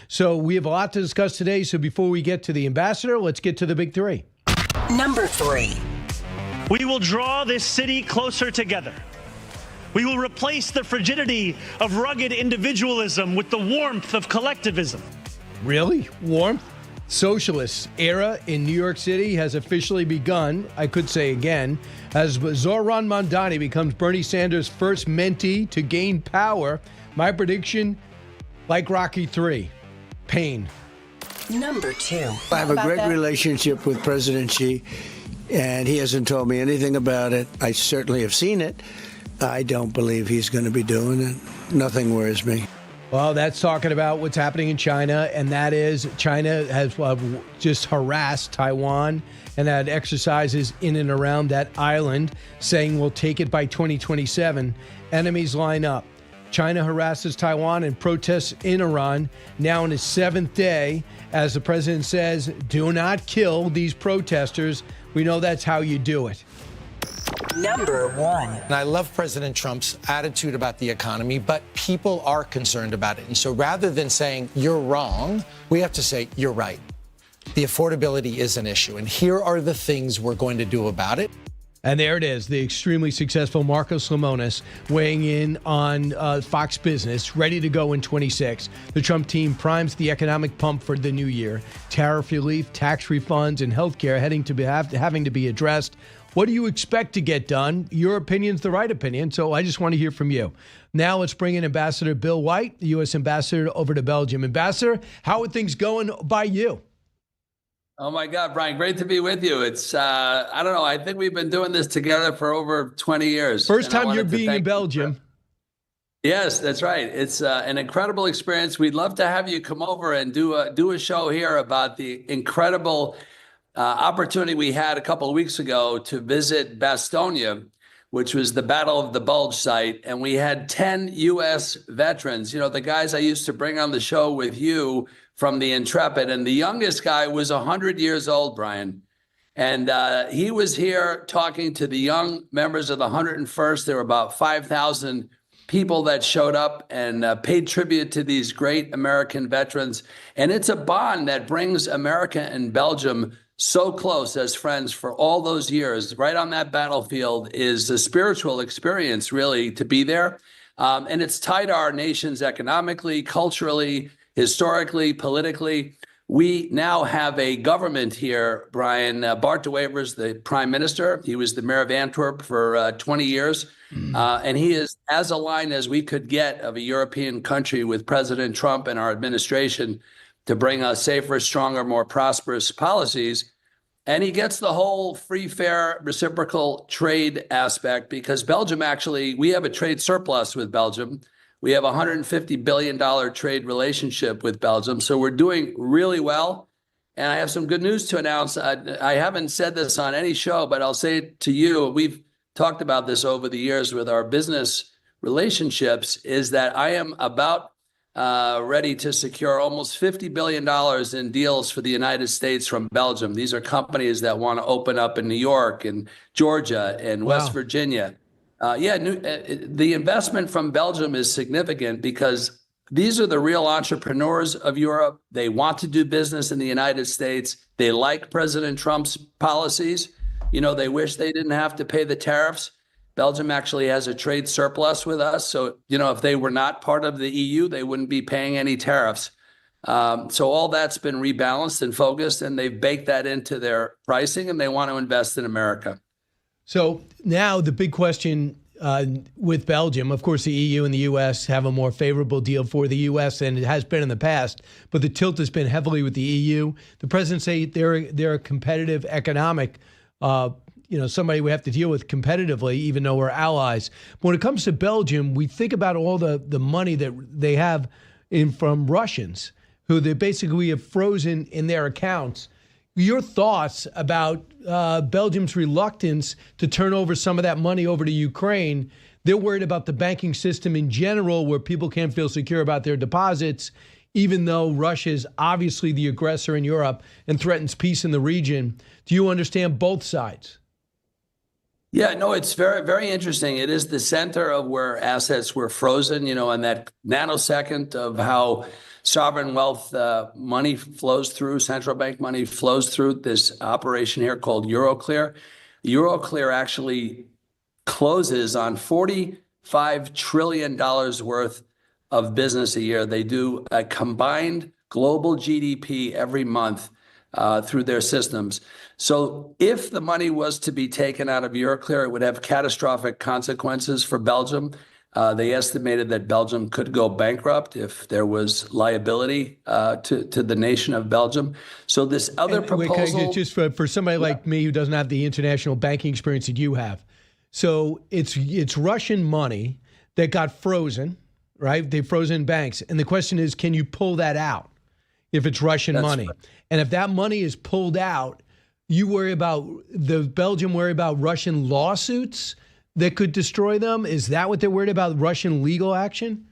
So we have a lot to discuss today. So before we get to the ambassador, let's get to the big three. Number 3. We will draw this city closer together. We will replace the frigidity of rugged individualism with the warmth of collectivism. Really? Warmth? Socialist era in New York City has officially begun, I could say again, as Zohran Mandani becomes Bernie Sanders' first mentee to gain power. My prediction, like Rocky III, pain. Number 2. I have a great relationship with President Xi, and he hasn't told me anything about it. I certainly have seen it. I don't believe he's going to be doing it. Nothing worries me. Well, that's talking about what's happening in China, and that is China has just harassed Taiwan and had exercises in and around that island, saying we'll take it by 2027. Enemies line up. China harasses Taiwan and protests in Iran, now in its 7th day. As the president says, do not kill these protesters. We know that's how you do it. Number 1. And I love President Trump's attitude about the economy, but people are concerned about it. And so rather than saying you're wrong, we have to say you're right. The affordability is an issue, and here are the things we're going to do about it. And there it is, the extremely successful Marcos Lemonis weighing in on Fox Business, ready to go in 26. The Trump team primes the economic pump for the new year. Tariff relief, tax refunds, and health care having to be addressed. What do you expect to get done? Your opinion's the right opinion, so I just want to hear from you. Now let's bring in Ambassador Bill White, the U.S. Ambassador over to Belgium. Ambassador, how are things going by you? Oh, my God, Brian, great to be with you. It's, I don't know, I think we've been doing this together for over 20 years. First time you're being in Belgium. Yes, that's right. It's an incredible experience. We'd love to have you come over and do a show here about the incredible opportunity we had a couple of weeks ago to visit Bastogne, which was the Battle of the Bulge site. And we had 10 U.S. veterans, you know, the guys I used to bring on the show with you from the Intrepid. And the youngest guy was 100 years old, Brian. And he was here talking to the young members of the 101st. There were about 5,000 people that showed up and paid tribute to these great American veterans. And it's a bond that brings America and Belgium so close as friends for all those years. Right on that battlefield is a spiritual experience, really, to be there. And it's tied our nations economically, culturally, historically, politically. We now have a government here, Brian. Bart de Wever's the prime minister. He was the mayor of Antwerp for 20 years. And he is as aligned as we could get of a European country with President Trump and our administration to bring us safer, stronger, more prosperous policies. And he gets the whole free, fair, reciprocal trade aspect because Belgium actually, we have a trade surplus with Belgium. We have a $150 billion trade relationship with Belgium. So we're doing really well. And I have some good news to announce. I haven't said this on any show, but I'll say it to you. We've talked about this over the years with our business relationships, is that I am about ready to secure almost $50 billion in deals for the United States from Belgium. These are companies that want to open up in New York and Georgia and West Virginia. The investment from Belgium is significant because these are the real entrepreneurs of Europe. They want to do business in the United States. They like President Trump's policies. You know, they wish they didn't have to pay the tariffs. Belgium actually has a trade surplus with us. So, you know, if they were not part of the EU, they wouldn't be paying any tariffs. So all that's been rebalanced and focused, and they've baked that into their pricing, and they want to invest in America. So now the big question with Belgium, of course, the EU and the U.S. have a more favorable deal for the U.S. than it has been in the past, but the tilt has been heavily with the EU. The president say they're a competitive economic somebody we have to deal with competitively, even though we're allies. But when it comes to Belgium, we think about all the money that they have in from Russians, who they basically have frozen in their accounts. Your thoughts about Belgium's reluctance to turn over some of that money over to Ukraine? They're worried about the banking system in general, where people can't feel secure about their deposits, even though Russia is obviously the aggressor in Europe and threatens peace in the region. Do you understand both sides? Yeah, no, it's very, very interesting. It is the center of where assets were frozen, and that nanosecond of how sovereign wealth money flows through, central bank money flows through this operation here called Euroclear. Euroclear actually closes on $45 trillion worth of business a year. They do a combined global GDP every month through their systems. So if the money was to be taken out of Euroclear, it would have catastrophic consequences for Belgium. They estimated that Belgium could go bankrupt if there was liability to the nation of Belgium. So this other proposal... Just for somebody like me who doesn't have the international banking experience that you have. So it's Russian money that got frozen, right? They frozen banks. And the question is, can you pull that out if it's Russian money? Right. And if that money is pulled out, Belgium worry about Russian lawsuits that could destroy them? Is that what they're worried about, Russian legal action?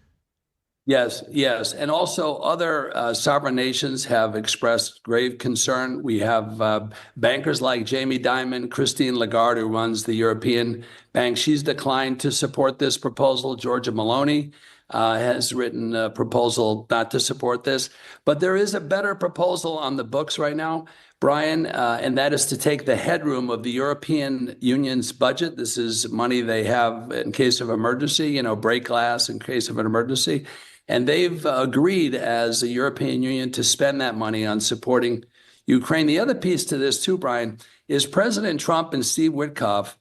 Yes. And also other sovereign nations have expressed grave concern. We have bankers like Jamie Dimon, Christine Lagarde, who runs the European Bank. She's declined to support this proposal. Giorgia Meloni has written a proposal not to support this. But there is a better proposal on the books right now, Brian, and that is to take the headroom of the European Union's budget. This is money they have in case of emergency, break glass in case of an emergency. And they've agreed as a European Union to spend that money on supporting Ukraine. The other piece to this too, Brian, is President Trump and Steve Witkoff.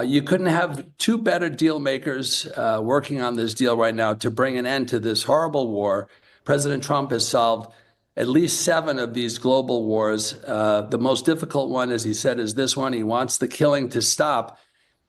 You couldn't have two better deal makers working on this deal right now to bring an end to this horrible war. President Trump has solved at least 7 of these global wars. The most difficult one, as he said, is this one. He wants the killing to stop.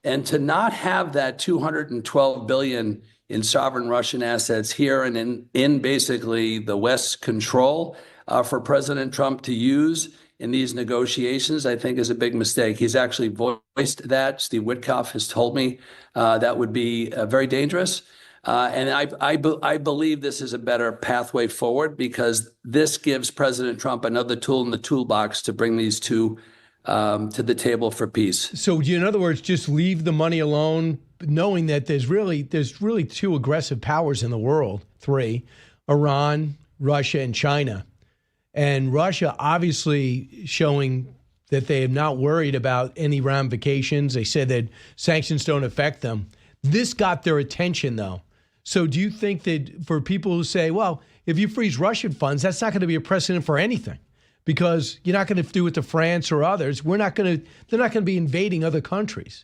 And to not have that $212 billion in sovereign Russian assets here and in basically the West's control for President Trump to use in these negotiations, I think is a big mistake. He's actually voiced that. Steve Witkoff has told me that would be very dangerous. And I believe this is a better pathway forward because this gives President Trump another tool in the toolbox to bring these two to the table for peace. So in other words, just leave the money alone, knowing that there's really 2 aggressive powers in the world, 3, Iran, Russia, and China. And Russia obviously showing that they are not worried about any ramifications. They said that sanctions don't affect them. This got their attention, though. So do you think that for people who say, well, if you freeze Russian funds, that's not going to be a precedent for anything because you're not going to do it to France or others. They're not going to be invading other countries.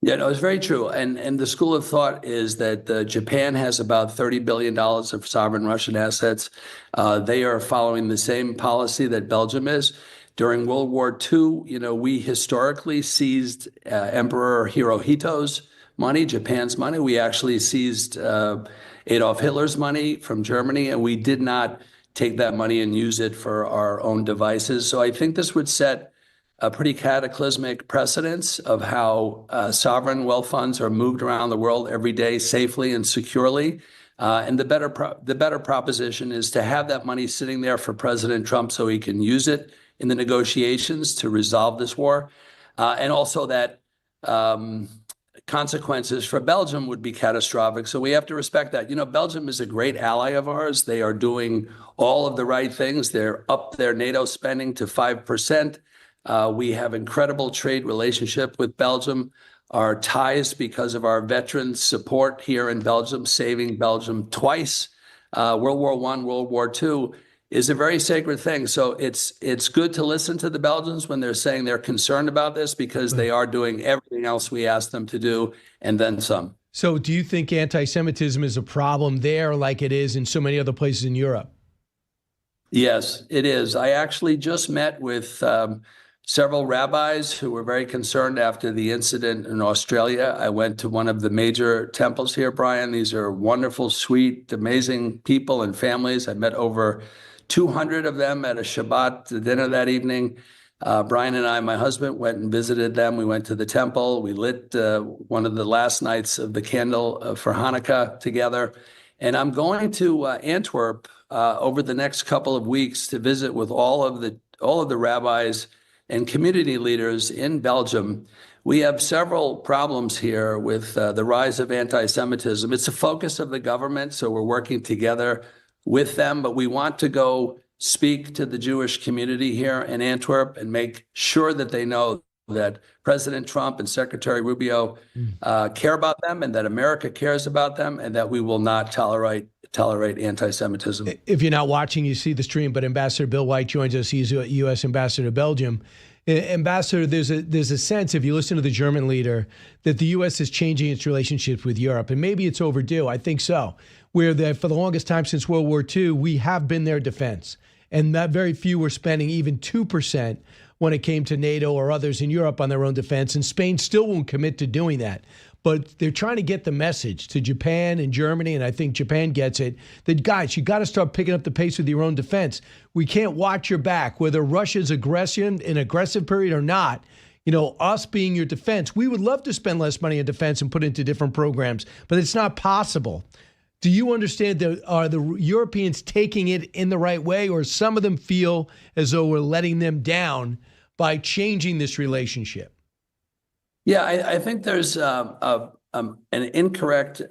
Yeah, no, it's very true. And the school of thought is that Japan has about $30 billion of sovereign Russian assets. They are following the same policy that Belgium is. During World War II, we historically seized Emperor Hirohito's money, Japan's money. We actually seized Adolf Hitler's money from Germany, and we did not take that money and use it for our own devices. So I think this would set a pretty cataclysmic precedence of how sovereign wealth funds are moved around the world every day safely and securely. And the better proposition is to have that money sitting there for President Trump so he can use it in the negotiations to resolve this war. And also that consequences for Belgium would be catastrophic. So we have to respect that. Belgium is a great ally of ours. They are doing all of the right things. They're up their NATO spending to 5%. We have incredible trade relationship with Belgium. Our ties because of our veterans support here in Belgium, saving Belgium twice. World War I, World War II is a very sacred thing. So it's good to listen to the Belgians when they're saying they're concerned about this because they are doing everything else we asked them to do and then some. So do you think anti-Semitism is a problem there like it is in so many other places in Europe? Yes, it is. I actually just met with several rabbis who were very concerned after the incident in Australia. I went to one of the major temples here, Brian. These are wonderful, sweet, amazing people and families. I met over 200 of them at a Shabbat dinner that evening. Brian and I, my husband, went and visited them. We went to the temple. We lit one of the last nights of the candle for Hanukkah together. And I'm going to Antwerp over the next couple of weeks to visit with all of the rabbis and community leaders in Belgium. We have several problems here with the rise of anti-Semitism. It's a focus of the government, so we're working together with them, but we want to go speak to the Jewish community here in Antwerp and make sure that they know that President Trump and Secretary Rubio care about them, and that America cares about them, and that we will not tolerate anti-Semitism. If you're not watching, you see the stream, but Ambassador Bill White joins us. He's a U.S. ambassador to Belgium. Ambassador, there's a sense, if you listen to the German leader, that the U.S. is changing its relationships with Europe, and maybe it's overdue. I think so. Where for the longest time since World War II, we have been their defense, and that very few were spending even 2% when it came to NATO or others in Europe on their own defense, and Spain still won't commit to doing that. But they're trying to get the message to Japan and Germany, and I think Japan gets it, that, guys, you got to start picking up the pace with your own defense. We can't watch your back, whether Russia's aggression, an aggressive period or not. You know, us being your defense, we would love to spend less money on defense and put into different programs, but it's not possible. Do you understand that are the Europeans taking it in the right way, or some of them feel as though we're letting them down by changing this relationship? Yeah, I think there's an incorrect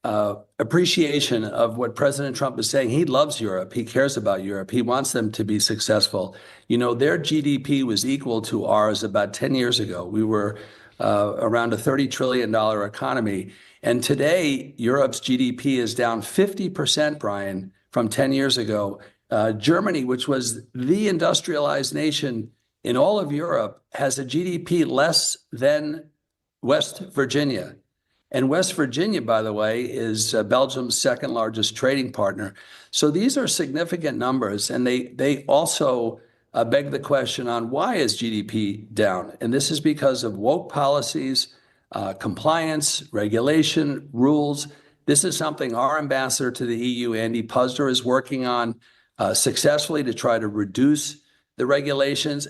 appreciation of what President Trump is saying. He loves Europe. He cares about Europe. He wants them to be successful. You know, their GDP was equal to ours about 10 years ago. We were around a $30 trillion economy. And today, Europe's GDP is down 50%, Brian, from 10 years ago. Germany, which was the industrialized nation in all of Europe, has a GDP less than West Virginia. And West Virginia, by the way, is Belgium's second largest trading partner. So these are significant numbers, and they also beg the question on why is GDP down? And this is because of woke policies, compliance, regulation, rules. This is something our ambassador to the EU, Andy Puzder, is working on successfully to try to reduce the regulations.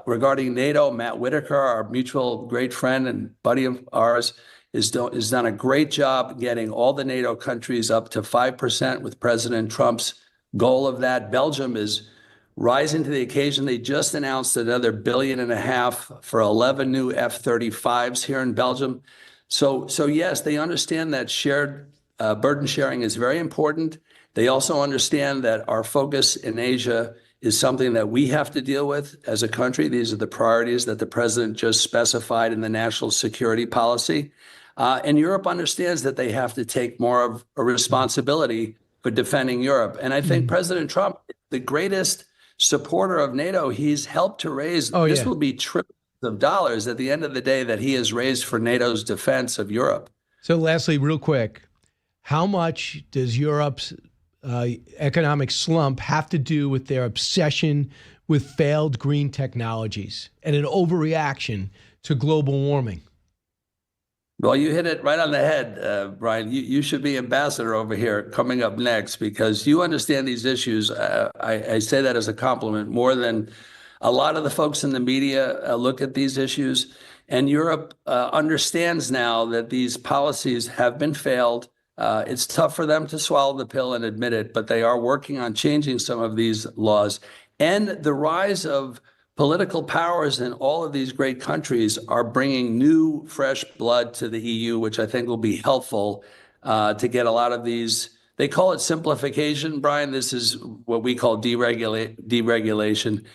Regarding NATO, Matt Whitaker, our mutual great friend and buddy of ours, has done a great job getting all the NATO countries up to 5% with President Trump's goal of that. Belgium is rising to the occasion. They just announced another $1.5 billion for 11 new F-35s here in Belgium. So yes, they understand that shared burden sharing is very important. They also understand that our focus in Asia is something that we have to deal with as a country. These are the priorities that the president just specified in the national security policy. And Europe understands that they have to take more of a responsibility for defending Europe. And I think President Trump, the greatest supporter of NATO, he's helped to raise, this will be trillions of dollars at the end of the day that he has raised for NATO's defense of Europe. So lastly, real quick, how much does Europe's economic slump have to do with their obsession with failed green technologies and an overreaction to global warming? Well, you hit it right on the head, Brian. You should be ambassador over here coming up next, because you understand these issues. I say that as a compliment, more than a lot of the folks in the media look at these issues. And Europe understands now that these policies have been failed. It's tough for them to swallow the pill and admit it, but they are working on changing some of these laws. And the rise of political powers in all of these great countries are bringing new, fresh blood to the EU, which I think will be helpful to get a lot of these. They call it simplification, Brian. This is what we call deregulation.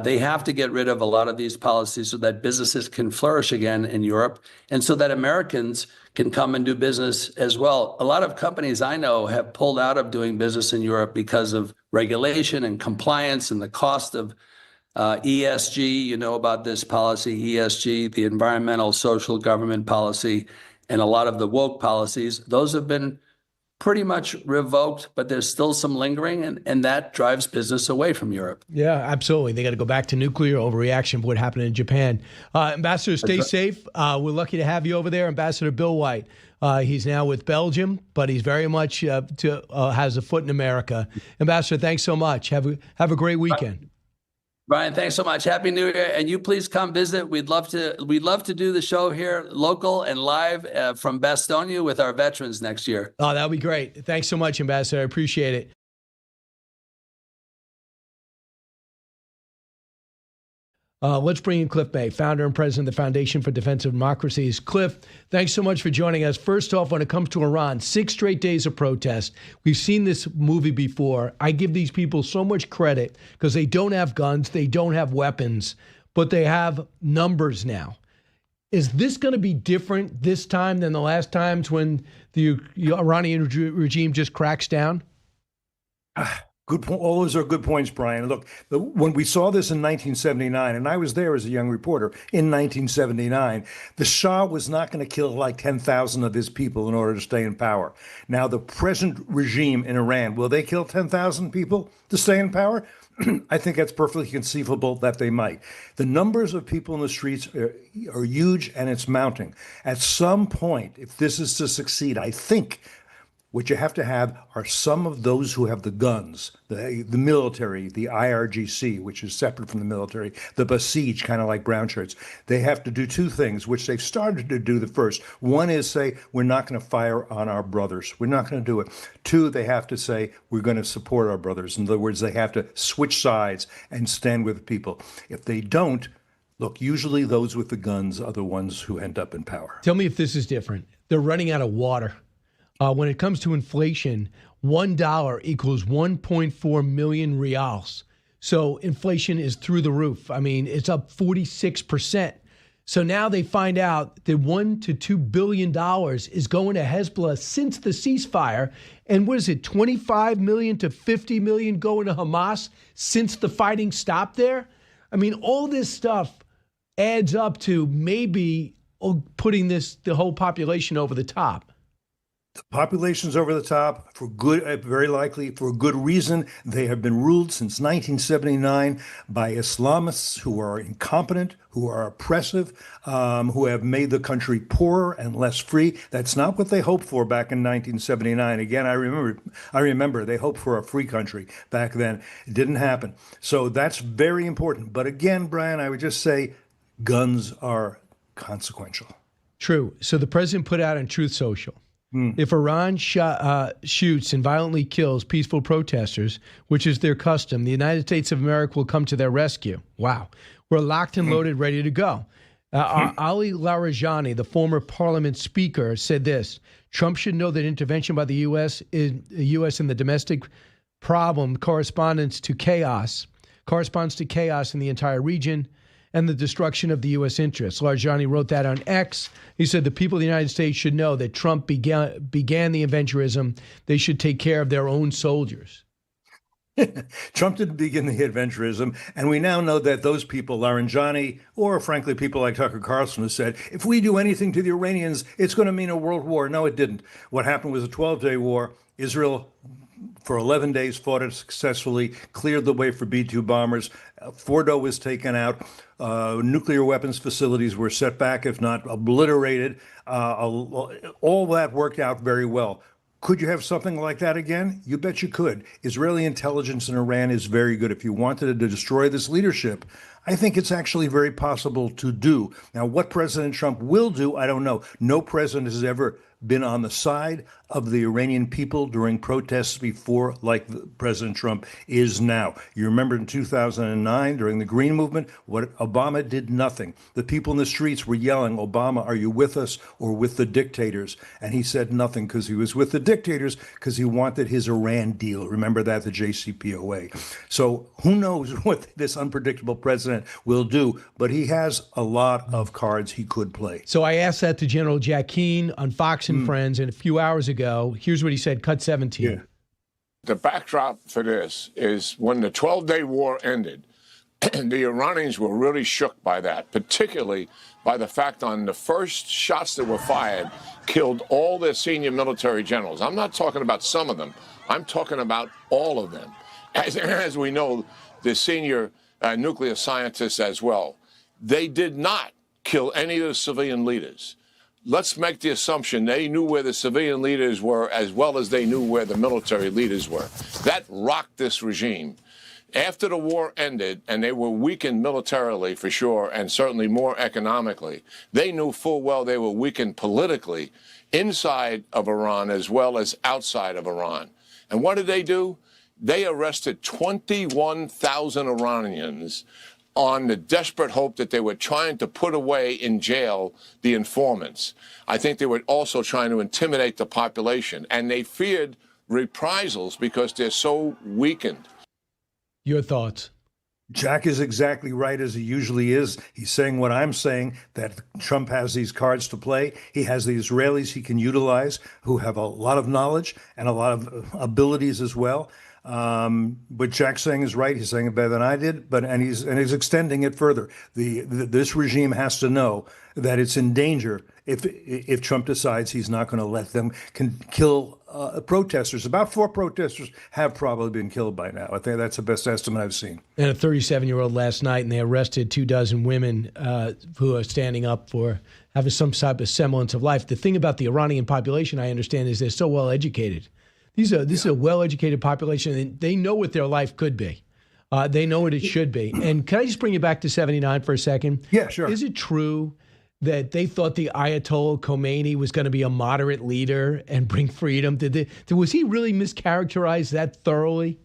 They have to get rid of a lot of these policies so that businesses can flourish again in Europe, and so that Americans can come and do business as well. A lot of companies I know have pulled out of doing business in Europe because of regulation and compliance and the cost of ESG. You know about this policy, ESG, the environmental, social, government policy, and a lot of the woke policies. Those have been pretty much revoked, but there's still some lingering, and that drives business away from Europe. Yeah, absolutely. They got to go back to nuclear overreaction of what happened in Japan. Ambassador, stay safe. We're lucky to have you over there. Ambassador Bill White. He's now with Belgium, but he's very much has a foot in America. Ambassador, thanks so much. Have a great weekend. Brian, thanks so much. Happy New Year. And you please come visit. We'd love to do the show here local and live from Bastogne with our veterans next year. Oh, that would be great. Thanks so much, Ambassador. I appreciate it. Let's bring in Cliff May, founder and president of the Foundation for Defense of Democracies. Cliff, thanks so much for joining us. First off, when it comes to Iran, 6 straight days of protest. We've seen this movie before. I give these people so much credit because they don't have guns, they don't have weapons, but they have numbers now. Is this going to be different this time than the last times when the Iranian regime just cracks down? Good point. All those are good points, Brian. Look, when we saw this in 1979, and I was there as a young reporter in 1979, the Shah was not going to kill like 10,000 of his people in order to stay in power. Now, the present regime in Iran, will they kill 10,000 people to stay in power? I think that's perfectly conceivable that they might. The numbers of people in the streets are huge, and it's mounting. At some point, if this is to succeed, I think what you have to have are some of those who have the guns, the military, the IRGC, which is separate from the military, the Basij, kind of like brown shirts. They have to do 2 things, which they've started to do the first. One is say, we're not going to fire on our brothers. We're not going to do it. 2, they have to say, we're going to support our brothers. In other words, they have to switch sides and stand with people. If they don't, look, usually those with the guns are the ones who end up in power. Tell me if this is different. They're running out of water. When it comes to inflation, $1 equals 1.4 million reals. So inflation is through the roof. I mean, it's up 46%. So now they find out that $1 to $2 billion is going to Hezbollah since the ceasefire. And what is it, 25 million to 50 million going to Hamas since the fighting stopped there? I mean, all this stuff adds up to maybe putting the whole population over the top. The population's over the top for good, very likely for a good reason. They have been ruled since 1979 by Islamists who are incompetent, who are oppressive, who have made the country poorer and less free. That's not what they hoped for back in 1979. Again, I remember they hoped for a free country back then. It didn't happen. So that's very important. But again, Brian, I would just say guns are consequential. True. So the president put out on Truth Social, if Iran shoots and violently kills peaceful protesters, which is their custom, the United States of America will come to their rescue. Wow. We're locked and loaded, ready to go. Ali Larijani, the former parliament speaker, said this: Trump should know that intervention by the U.S. in the domestic problem corresponds to chaos in the entire region and the destruction of the U.S. interests. Larijani wrote that on X. He said the people of the United States should know that Trump began the adventurism. They should take care of their own soldiers. Trump didn't begin the adventurism, and we now know that those people, Larijani, or frankly people like Tucker Carlson, who said, if we do anything to the Iranians, it's going to mean a world war. No, it didn't. What happened was a 12-day war. Israel, for 11 days, fought it successfully, cleared the way for B-2 bombers. Fordo was taken out. Nuclear weapons facilities were set back, if not obliterated. All that worked out very well. Could you have something like that again? You bet you could. Israeli intelligence in Iran is very good. If you wanted to destroy this leadership, I think it's actually very possible to do. Now, what President Trump will do, I don't know. No president has ever been on the side of the Iranian people during protests before, like President Trump is now. You remember in 2009, during the Green Movement, what Obama did? Nothing. The people in the streets were yelling, Obama, are you with us or with the dictators? And he said nothing because he was with the dictators because he wanted his Iran deal. Remember that, the JCPOA. So who knows what this unpredictable president will do, but he has a lot of cards he could play. So I asked that to General Jack Keane on Fox and Friends, and a few hours ago, here's what he said, cut 17. Yeah. The backdrop for this is when the 12-day war ended, the Iranians were really shook by that, particularly by the fact on the first shots that were fired killed all their senior military generals. I'm not talking about some of them. I'm talking about all of them. As we know, the senior nuclear scientists as well. They did not kill any of the civilian leaders. Let's make the assumption they knew where the civilian leaders were as well as they knew where the military leaders were. That rocked this regime. After the war ended, and they were weakened militarily for sure, and certainly more economically, they knew full well they were weakened politically inside of Iran as well as outside of Iran. And what did they do? They arrested 21,000 Iranians on the desperate hope that they were trying to put away in jail the informants. I think they were also trying to intimidate the population, and they feared reprisals because they're so weakened. Your thoughts? Jack is exactly right, as he usually is. He's saying what I'm saying, that Trump has these cards to play. He has the Israelis he can utilize, who have a lot of knowledge and a lot of abilities as well. What Jack's saying is right. He's saying it better than I did, and he's extending it further. This regime has to know that it's in danger if Trump decides he's not going to let them kill protesters. About 4 protesters have probably been killed by now. I think that's the best estimate I've seen. And a 37-year-old last night, and they arrested 24 women who are standing up for having some type of semblance of life. The thing about the Iranian population, I understand, is they're so well educated. This is a well-educated population, and they know what their life could be. They know what it should be. And can I just bring you back to 79 for a second? Yeah, sure. Is it true that they thought the Ayatollah Khomeini was going to be a moderate leader and bring freedom? Was he really mischaracterized that thoroughly?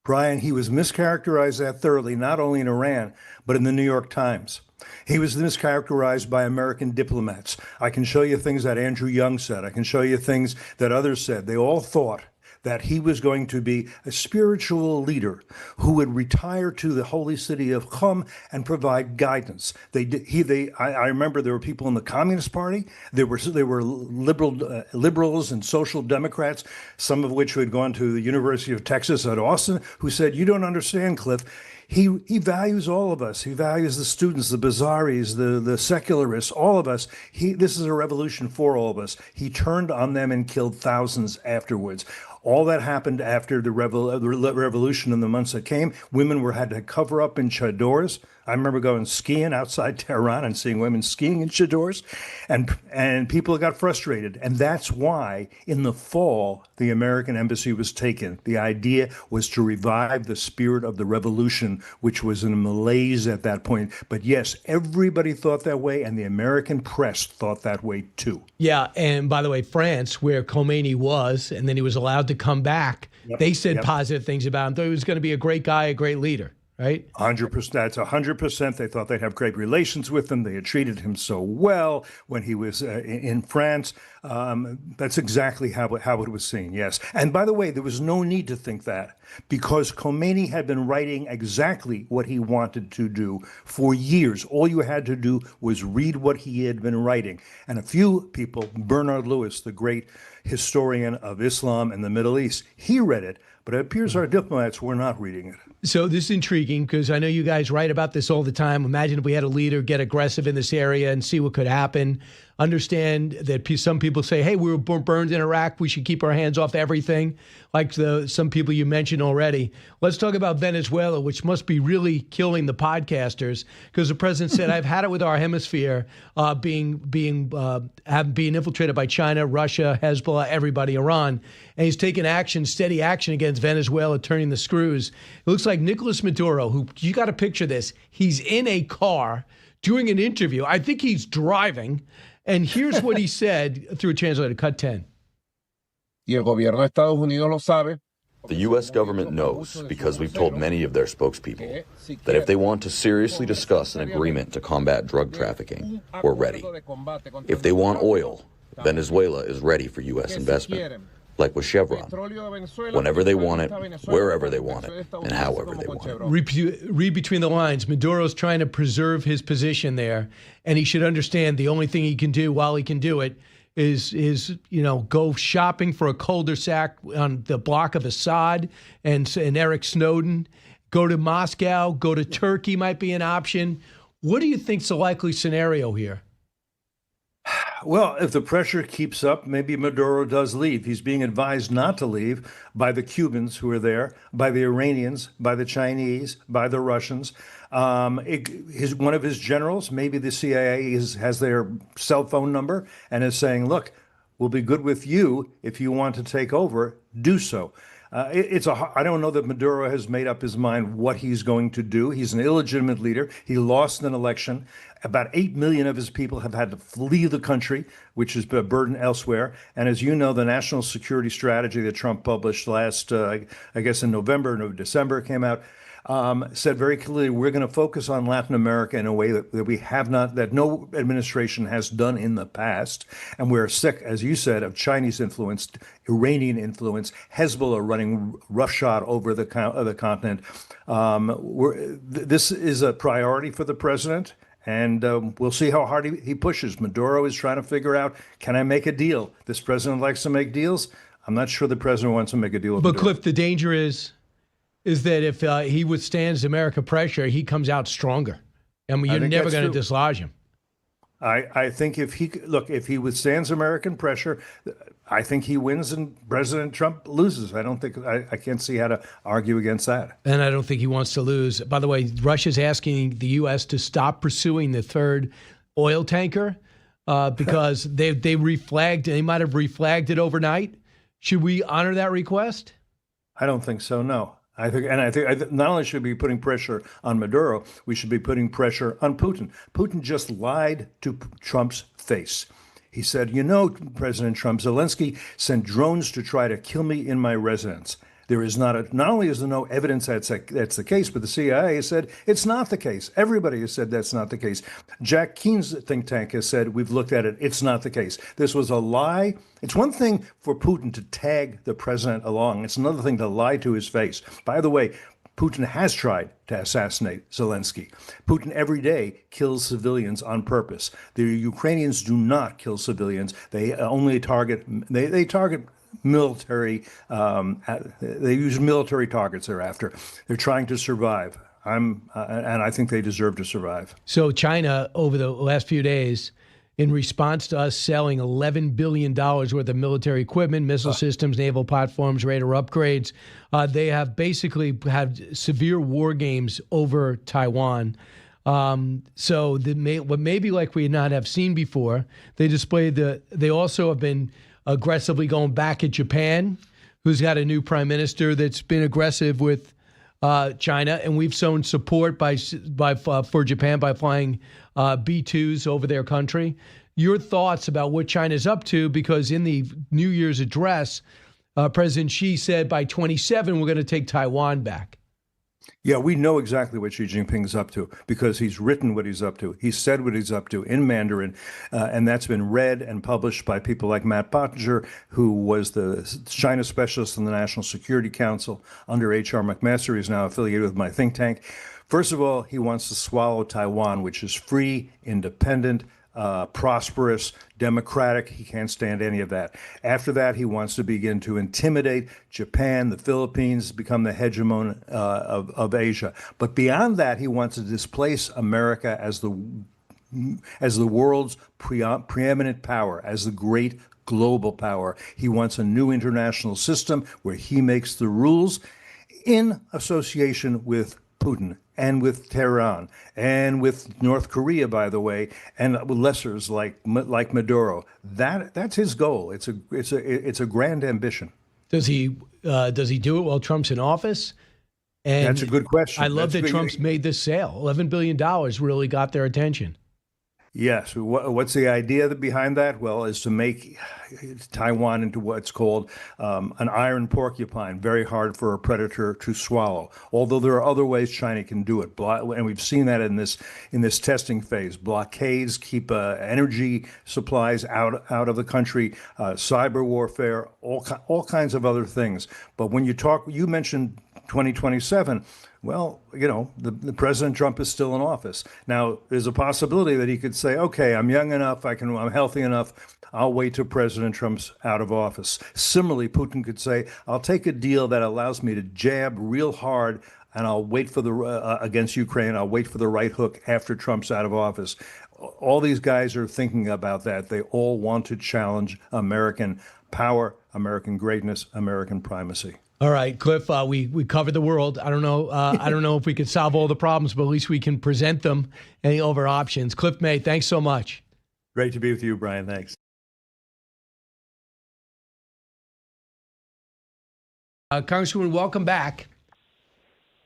Brian, he was mischaracterized that thoroughly, not only in Iran, but in the New York Times. He was mischaracterized by American diplomats. I can show you things that Andrew Young said. I can show you things that others said. They all thought that he was going to be a spiritual leader who would retire to the holy city of Qom and provide guidance. I remember there were people in the Communist Party. There were liberals and social democrats, some of which had gone to the University of Texas at Austin, who said, "You don't understand, Cliff. He values all of us. He values the students, the Bazaris, the secularists, all of us. This is a revolution for all of us." He turned on them and killed thousands afterwards. All that happened after the revolution in the months that came. Women had to cover up in chadors. I remember going skiing outside Tehran and seeing women skiing in chadors, and people got frustrated. And that's why in the fall, the American embassy was taken. The idea was to revive the spirit of the revolution, which was in a malaise at that point. But yes, everybody thought that way, and the American press thought that way too. Yeah, and by the way, France, where Khomeini was, and then he was allowed to come back, they said positive things about him. Thought he was going to be a great guy, a great leader. Right? 100%. That's 100%. They thought they'd have great relations with him. They had treated him so well when he was in France. That's exactly how it was seen, yes. And by the way, there was no need to think that, because Khomeini had been writing exactly what he wanted to do for years. All you had to do was read what he had been writing. And a few people, Bernard Lewis, the great historian of Islam and the Middle East, he read it, but it appears our diplomats were not reading it. So this is intriguing, because I know you guys write about this all the time. Imagine if we had a leader get aggressive in this area and see what could happen. Understand that some people say, hey, we were burned in Iraq, we should keep our hands off everything, like some people you mentioned already. Let's talk about Venezuela, which must be really killing the podcasters, because the president said, I've had it with our hemisphere being infiltrated by China, Russia, Hezbollah, everybody, Iran. And he's taken action, steady action against Venezuela, turning the screws. It looks like Nicolas Maduro, who, you got to picture this, he's in a car doing an interview. I think he's driving. And here's what he said through a translator, cut 10. Y el gobierno de Estados Unidos lo sabe. The U.S. government knows, because we've told many of their spokespeople, that if they want to seriously discuss an agreement to combat drug trafficking, we're ready. If they want oil, Venezuela is ready for U.S. investment, like with Chevron, whenever they want it, wherever they want it, and however they want it. Read between the lines. Maduro's trying to preserve his position there, and he should understand the only thing he can do while he can do it is go shopping for a cul-de-sac on the block of Assad and Eric Snowden. Go to Moscow, go to Turkey might be an option. What do you think's the likely scenario here? Well, if the pressure keeps up, maybe Maduro does leave. He's being advised not to leave by the Cubans who are there, by the Iranians, by the Chinese, by the Russians. One of his generals, maybe the CIA, has their cell phone number and is saying, look, we'll be good with you if you want to take over, do so. I don't know that Maduro has made up his mind what he's going to do. He's an illegitimate leader. He lost an election. About 8 million of his people have had to flee the country, which is a burden elsewhere. And as you know, the national security strategy that Trump published last, I guess in November, no, December, came out, said very clearly, we're going to focus on Latin America in a way that we have not, that no administration has done in the past. And we're sick, as you said, of Chinese influence, Iranian influence, Hezbollah running roughshod over the continent. This is a priority for the president. And we'll see how hard he pushes. Maduro is trying to figure out, can I make a deal? This president likes to make deals. I'm not sure the president wants to make a deal with But Maduro. Cliff, the danger is that if he withstands American pressure, he comes out stronger. I mean, you're never going to dislodge him. I think if he withstands American pressure, I think he wins and President Trump loses. I can't see how to argue against that. And I don't think he wants to lose. By the way, Russia's asking the U.S. to stop pursuing the third oil tanker because they reflagged. They might have reflagged it overnight. Should we honor that request? I don't think so. No. I think not only should we be putting pressure on Maduro, we should be putting pressure on Putin. Putin just lied to Trump's face. He said, President Trump, Zelensky sent drones to try to kill me in my residence. There is not only is there no evidence that's the case, but the CIA has said it's not the case. Everybody has said that's not the case. Jack Keene's think tank has said, we've looked at it, it's not the case. This was a lie. It's one thing for Putin to tag the president along. It's another thing to lie to his face. By the way, Putin has tried to assassinate Zelensky. Putin every day kills civilians on purpose. The Ukrainians do not kill civilians. They only target military. They use military targets thereafter. They're trying to survive. And I think they deserve to survive. So China, over the last few days, in response to us selling $11 billion worth of military equipment, missile systems, naval platforms, radar upgrades, they have basically had severe war games over Taiwan. So what maybe like we not have seen before, they also have been aggressively going back at Japan, who's got a new prime minister that's been aggressive with China, and we've shown support for Japan by flying B-2s over their country. Your thoughts about what China's up to? Because in the New Year's address, President Xi said by 27 we're going to take Taiwan back. Yeah, we know exactly what Xi Jinping's up to because he's written what he's up to. He said what he's up to in Mandarin, and that's been read and published by people like Matt Pottinger, who was the China specialist in the National Security Council under H.R. McMaster. He's now affiliated with my think tank. First of all, he wants to swallow Taiwan, which is free, independent, prosperous, democratic. He can't stand any of that. After that, he wants to begin to intimidate Japan, the Philippines, become the hegemon of Asia. But beyond that, he wants to displace America as the world's preeminent power, as the great global power. He wants a new international system where he makes the rules in association with Putin and with Tehran and with North Korea, by the way, and with lessers like Maduro. That's his goal. It's a grand ambition. Does he do it while Trump's in office? And that's a good question. I love that Trump's made this sale. $11 billion really got their attention. Yes. What's the idea behind that? Well, is to make Taiwan into what's called an iron porcupine, very hard for a predator to swallow. Although there are other ways China can do it, and we've seen that in this testing phase. Blockades keep energy supplies out of the country, cyber warfare, all kinds of other things. But when you mentioned 2027. Well, the President Trump is still in office. Now, there's a possibility that he could say, okay, I'm young enough, I'm healthy enough, I'll wait till President Trump's out of office. Similarly, Putin could say, I'll take a deal that allows me to jab real hard and I'll wait for against Ukraine, I'll wait for the right hook after Trump's out of office. All these guys are thinking about that. They all want to challenge American power, American greatness, American primacy. All right, Cliff, we covered the world. I don't know if we could solve all the problems, but at least we can present them and over options. Cliff May, thanks so much. Great to be with you, Brian. Thanks. Congresswoman, welcome back.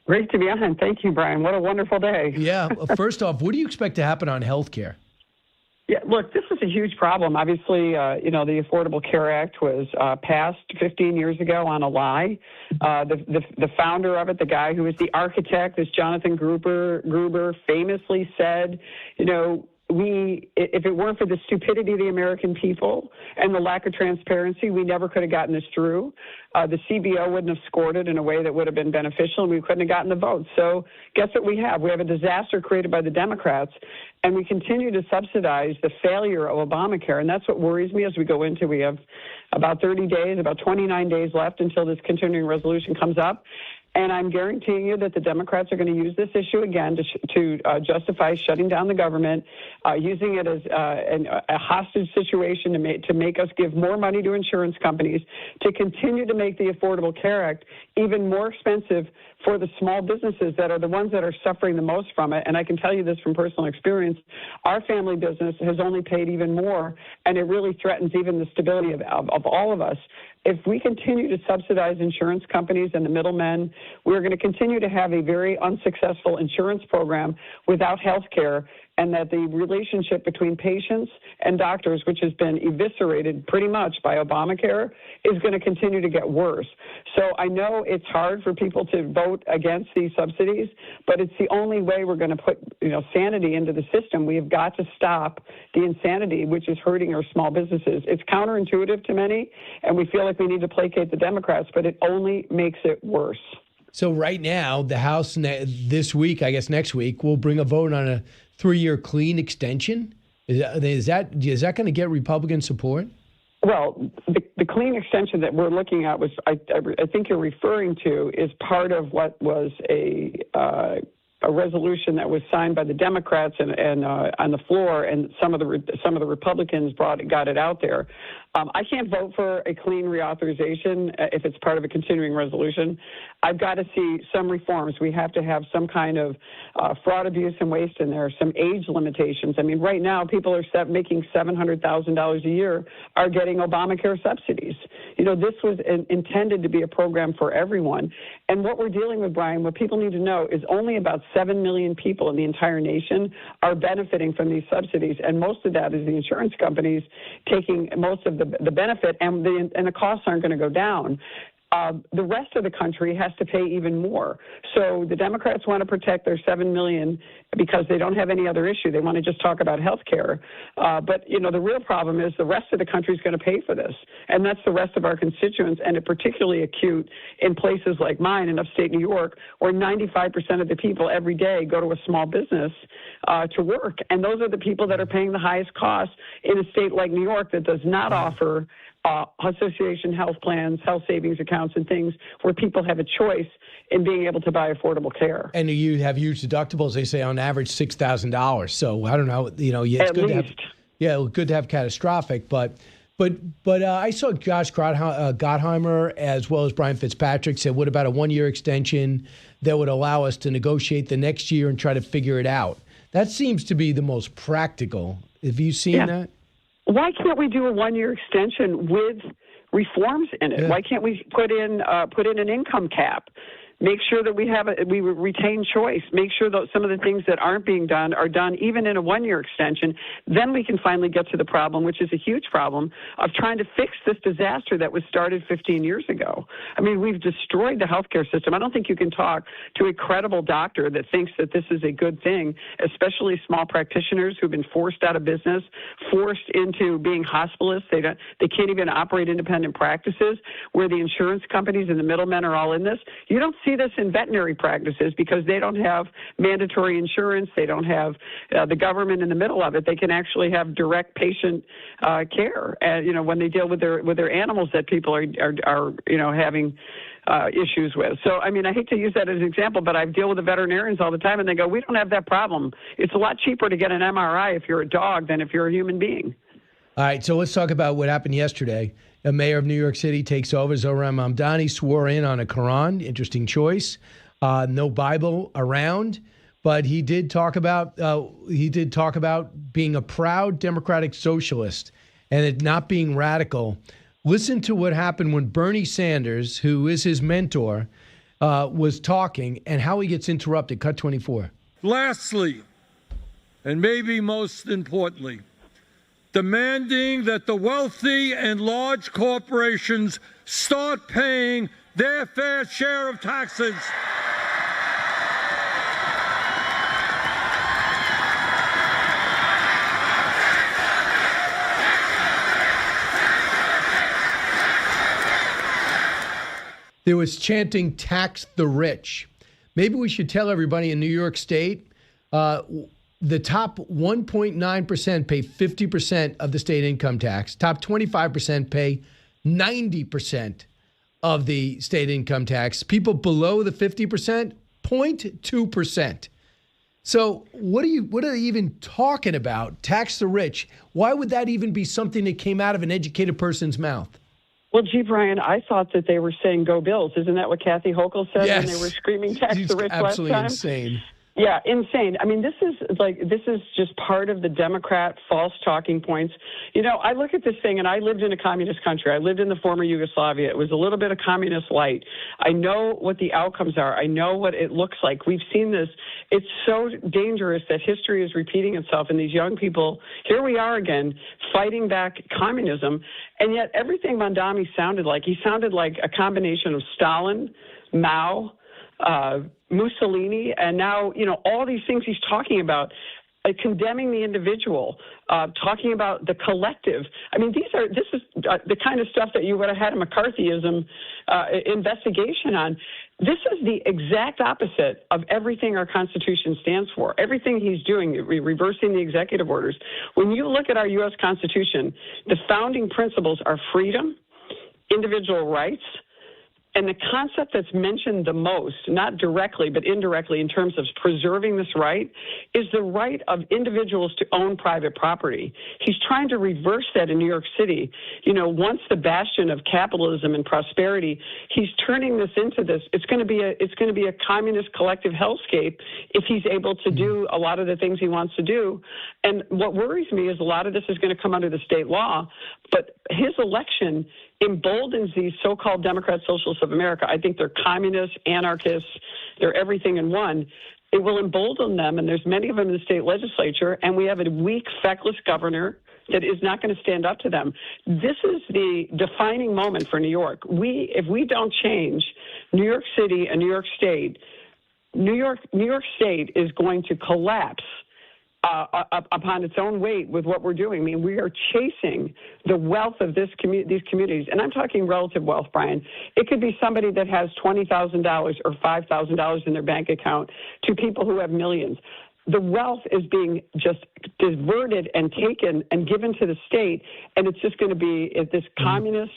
Great to be on. Thank you, Brian. What a wonderful day. Yeah. First off, what do you expect to happen on health care? Yeah, look, this is a huge problem. Obviously, the Affordable Care Act was passed 15 years ago on a lie. The founder of it, the guy who was the architect, this Jonathan Gruber, famously said, if it weren't for the stupidity of the American people and the lack of transparency, we never could have gotten this through. The CBO wouldn't have scored it in a way that would have been beneficial, and we couldn't have gotten the vote. So guess what we have? We have a disaster created by the Democrats, and we continue to subsidize the failure of Obamacare, and that's what worries me as we go into. We have about 30 days, about 29 days left until this continuing resolution comes up. And I'm guaranteeing you that the Democrats are going to use this issue again to justify shutting down the government, using it as a hostage situation to make us give more money to insurance companies, to continue to make the Affordable Care Act even more expensive for the small businesses that are the ones that are suffering the most from it. And I can tell you this from personal experience. Our family business has only paid even more, and it really threatens even the stability of all of us. If we continue to subsidize insurance companies and the middlemen, we're going to continue to have a very unsuccessful insurance program without health care, and that the relationship between patients and doctors, which has been eviscerated pretty much by Obamacare, is going to continue to get worse. So I know it's hard for people to vote against these subsidies, but it's the only way we're going to put sanity into the system. We have got to stop the insanity, which is hurting our small businesses. It's counterintuitive to many, and we feel like we need to placate the Democrats, but it only makes it worse. So right now, the House this week, I guess next week, will bring a vote on a 3-year clean extension. Is that going to get Republican support? Well, the clean extension that we're looking at was, I think you're referring to, is part of what was a resolution that was signed by the Democrats and on the floor, and some of the Republicans got it out there. I can't vote for a clean reauthorization if it's part of a continuing resolution. I've got to see some reforms. We have to have some kind of fraud, abuse, and waste in there, some age limitations. I mean, right now, people are making $700,000 a year are getting Obamacare subsidies. This was intended to be a program for everyone. And what we're dealing with, Brian, what people need to know is only about 7 million people in the entire nation are benefiting from these subsidies, and most of that is the insurance companies taking most of the benefit, and the costs aren't going to go down. The rest of the country has to pay even more. So the Democrats want to protect their 7 million because they don't have any other issue. They want to just talk about health care. But, the real problem is the rest of the country is going to pay for this. And that's the rest of our constituents, and it's particularly acute in places like mine in upstate New York, where 95% of the people every day go to a small business to work. And those are the people that are paying the highest costs in a state like New York that does not offer association health plans, health savings accounts, and things where people have a choice in being able to buy affordable care. And you have huge deductibles. They say on average $6,000. So I don't know. It's At good least. good to have catastrophic. But I saw Josh Gottheimer as well as Brian Fitzpatrick said, what about a 1-year extension that would allow us to negotiate the next year and try to figure it out? That seems to be the most practical. Have you seen that? Why can't we do a 1-year extension with reforms in it? Yeah. Why can't we put in an income cap? Make sure that we retain choice. Make sure that some of the things that aren't being done are done even in a 1-year extension. Then we can finally get to the problem, which is a huge problem, of trying to fix this disaster that was started 15 years ago. I mean, we've destroyed the healthcare system. I don't think you can talk to a credible doctor that thinks that this is a good thing, especially small practitioners who've been forced out of business, forced into being hospitalists. They can't even operate independent practices, where the insurance companies and the middlemen are all in this. You don't see this in veterinary practices because they don't have mandatory insurance. They don't have the government in the middle of it. They can actually have direct patient care, when they deal with their animals that people are having issues with. So, I mean, I hate to use that as an example, but I deal with the veterinarians all the time, and they go, we don't have that problem. It's a lot cheaper to get an MRI if you're a dog than if you're a human being. All right, so let's talk about what happened yesterday. The mayor of New York City takes over. Zohran Mandani swore in on a Quran. Interesting choice. No Bible around, but he did talk about being a proud democratic socialist and it not being radical. Listen to what happened when Bernie Sanders, who is his mentor, was talking and how he gets interrupted. Cut 24. Lastly, and maybe most importantly, demanding that the wealthy and large corporations start paying their fair share of taxes. There was chanting, tax the rich. Maybe we should tell everybody in New York State, the top 1.9% pay 50% of the state income tax. Top 25% pay 90% of the state income tax. People below the 50%, 0.2%. So what are they even talking about? Tax the rich. Why would that even be something that came out of an educated person's mouth? Well, gee, Brian, I thought that they were saying "Go Bills." Isn't that what Kathy Hochul said Yes. when they were screaming "Tax the Rich" last Absolutely time? insane. Yeah, insane. I mean, this is just part of the Democrat false talking points. You know, I look at this thing, and I lived in a communist country. I lived in the former Yugoslavia. It was a little bit of communist light. I know what the outcomes are. I know what it looks like. We've seen this. It's so dangerous that history is repeating itself, and these young people, here we are again, fighting back communism, and yet everything Mandani sounded like, he sounded like a combination of Stalin, Mao, Mussolini, and now, you know, all these things he's talking about, condemning the individual, talking about the collective. I mean, this is the kind of stuff that you would have had a McCarthyism investigation on. This is the exact opposite of everything our Constitution stands for. Everything he's doing, reversing the executive orders. When you look at our U.S. Constitution, the founding principles are freedom, individual rights, and the concept that's mentioned the most, not directly but indirectly in terms of preserving this right, is the right of individuals to own private property. He's trying to reverse that in New York City. You know, once the bastion of capitalism and prosperity, he's turning this into this. It's going to be a communist collective hellscape if he's able to do a lot of the things he wants to do. And what worries me is a lot of this is going to come under the state law, but his election emboldens these so-called Democrat Socialists of America. I think they're communists, anarchists, they're everything in one. It will embolden them, and there's many of them in the state legislature, and we have a weak, feckless governor that is not going to stand up to them. This is the defining moment for New York. If we don't change New York City and New York State, New York State is going to collapse upon its own weight with what we're doing. I mean, we are chasing the wealth of these communities, and I'm talking relative wealth, Brian. It could be somebody that has $20,000 or $5,000 in their bank account to people who have millions. The wealth is being just diverted and taken and given to the state, and it's just going to be this communist,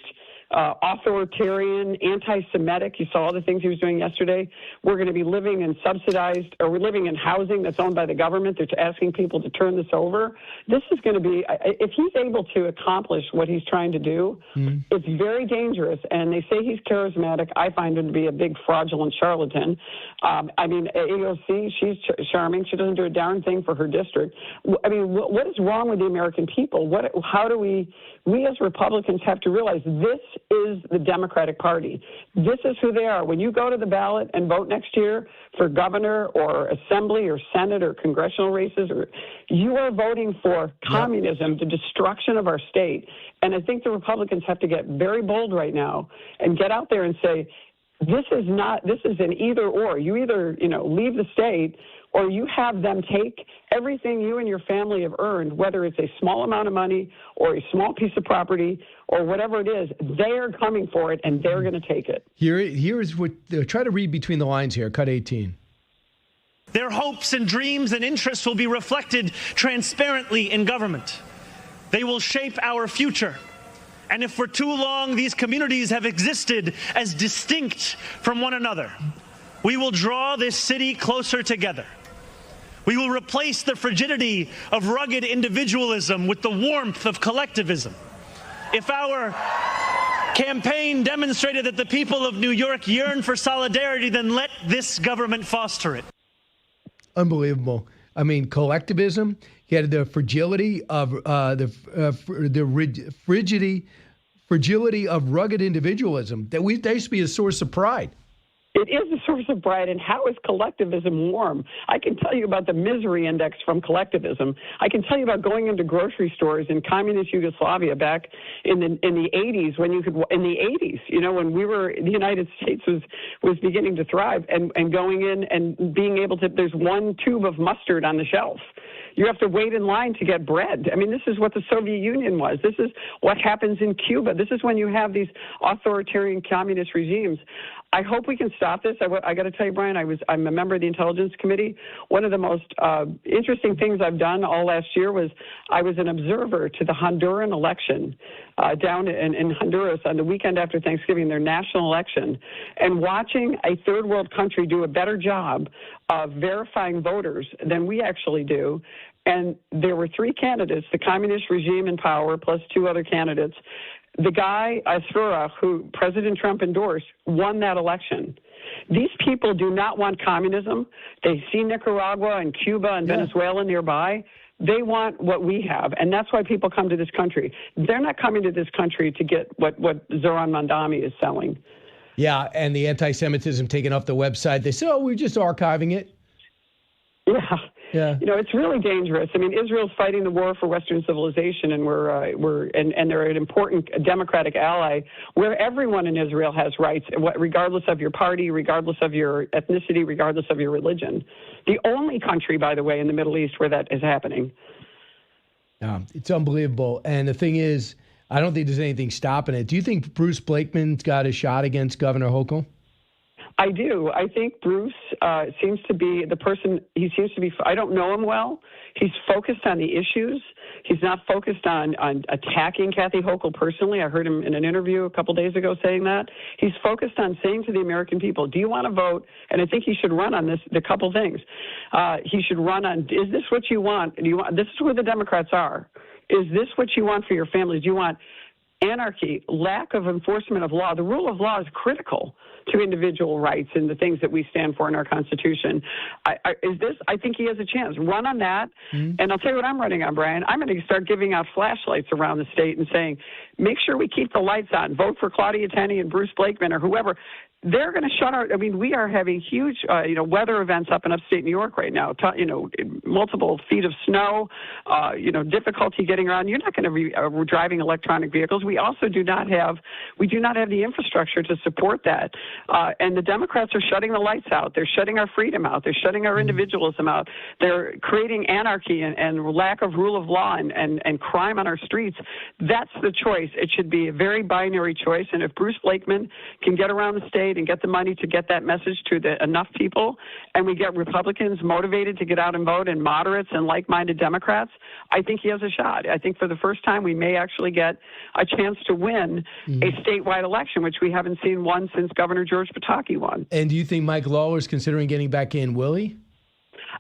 authoritarian, anti-Semitic. You saw all the things he was doing yesterday. We're going to be living in subsidized, or we're living in housing that's owned by the government. They're asking people to turn this over. This is going to be, if he's able to accomplish what he's trying to do, it's very dangerous. And they say he's charismatic. I find him to be a big fraudulent charlatan. I mean, AOC, she's charming. She doesn't do a darn thing for her district. I mean, what is wrong with the American people? How do we as Republicans have to realize this is the Democratic Party. This is who they are. When you go to the ballot and vote next year for governor or assembly or Senate or congressional races, you are voting for communism, the destruction of our state. And I think the Republicans have to get very bold right now and get out there and say, this is an either or. You either, leave the state, or you have them take everything you and your family have earned, whether it's a small amount of money or a small piece of property or whatever it is, they are coming for it and they're going to take it. Here's what, try to read between the lines here, cut 18. Their hopes and dreams and interests will be reflected transparently in government. They will shape our future. And if for too long these communities have existed as distinct from one another, we will draw this city closer together. We will replace the frigidity of rugged individualism with the warmth of collectivism. If our campaign demonstrated that the people of New York yearn for solidarity, then let this government foster it. Unbelievable. I mean, collectivism. He had the fragility of fragility of rugged individualism. That used to be a source of pride. It It is a source of pride. And how is collectivism warm? I can tell you about the misery index from collectivism. I can tell you about going into grocery stores in communist Yugoslavia back in the 80s when you could, in the 80s, you know, when the United States was beginning to thrive, and going in and being able to, there's one tube of mustard on the shelf. You have to wait in line to get bread. I mean, this is what the Soviet Union was. This is what happens in Cuba. This is when you have these authoritarian communist regimes. I hope we can stop this. I got to tell you, Brian, I'm a member of the Intelligence Committee. One of the most interesting things I've done all last year was I was an observer to the Honduran election down in Honduras on the weekend after Thanksgiving, their national election, and watching a third world country do a better job of verifying voters than we actually do. And there were three candidates, the communist regime in power, plus two other candidates. The guy, Asfura, who President Trump endorsed, won that election. These people do not want communism. They see Nicaragua and Cuba and Venezuela nearby. They want what we have, and that's why people come to this country. They're not coming to this country to get what Zohran Mandani is selling. Yeah, and the anti-Semitism taken off the website. They say, oh, we're just archiving it. Yeah. You know, it's really dangerous. I mean, Israel's fighting the war for Western civilization, and and they're an important democratic ally where everyone in Israel has rights, regardless of your party, regardless of your ethnicity, regardless of your religion. The only country, by the way, in the Middle East where that is happening. It's unbelievable. And the thing is, I don't think there's anything stopping it. Do you think Bruce Blakeman's got a shot against Governor Hochul? I do. I think Bruce seems to be the person. He seems to be. I don't know him well. He's focused on the issues. He's not focused on attacking Kathy Hochul personally. I heard him in an interview a couple days ago saying that. He's focused on saying to the American people, do you want to vote? And I think he should run on this, the couple things. He should run on, is this what you want? This is where the Democrats are. Is this what you want for your families? Do you want anarchy, lack of enforcement of law? The rule of law is critical to individual rights and the things that we stand for in our Constitution. I think he has a chance. Run on that. Mm-hmm. And I'll tell you what I'm running on, Brian. I'm going to start giving out flashlights around the state and saying, make sure we keep the lights on. Vote for Claudia Tenney and Bruce Blakeman or whoever. They're going to shut our, I mean, we are having huge, weather events up in upstate New York right now, multiple feet of snow, difficulty getting around. You're not going to be driving electronic vehicles. We also do not have the infrastructure to support that. And the Democrats are shutting the lights out. They're shutting our freedom out. They're shutting our individualism out. They're creating anarchy and lack of rule of law and crime on our streets. That's the choice. It should be a very binary choice. And if Bruce Blakeman can get around the state and get the money to get that message to enough people, and we get Republicans motivated to get out and vote, and moderates and like-minded Democrats, I think he has a shot. I think for the first time we may actually get a chance to win a statewide election, which we haven't seen one since Governor George Pataki won. And do you think Mike Lawler is considering getting back in, will he?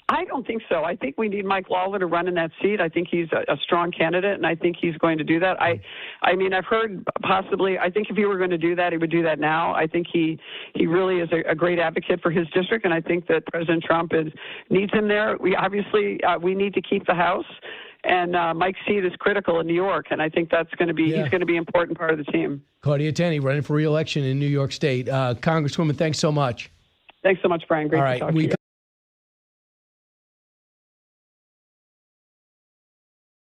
I don't think so. I think we need Mike Lawler to run in that seat. I think he's a strong candidate, and I think he's going to do that. I mean, I've heard possibly, I think if he were going to do that, he would do that now. I think he really is a great advocate for his district, and I think that President Trump needs him there. We obviously, we need to keep the House, and Mike's seat is critical in New York, and I think that's going to be, he's going to be an important part of the team. Claudia Tenney running for re-election in New York State. Congresswoman, thanks so much. Thanks so much, Brian. Great to talk to you.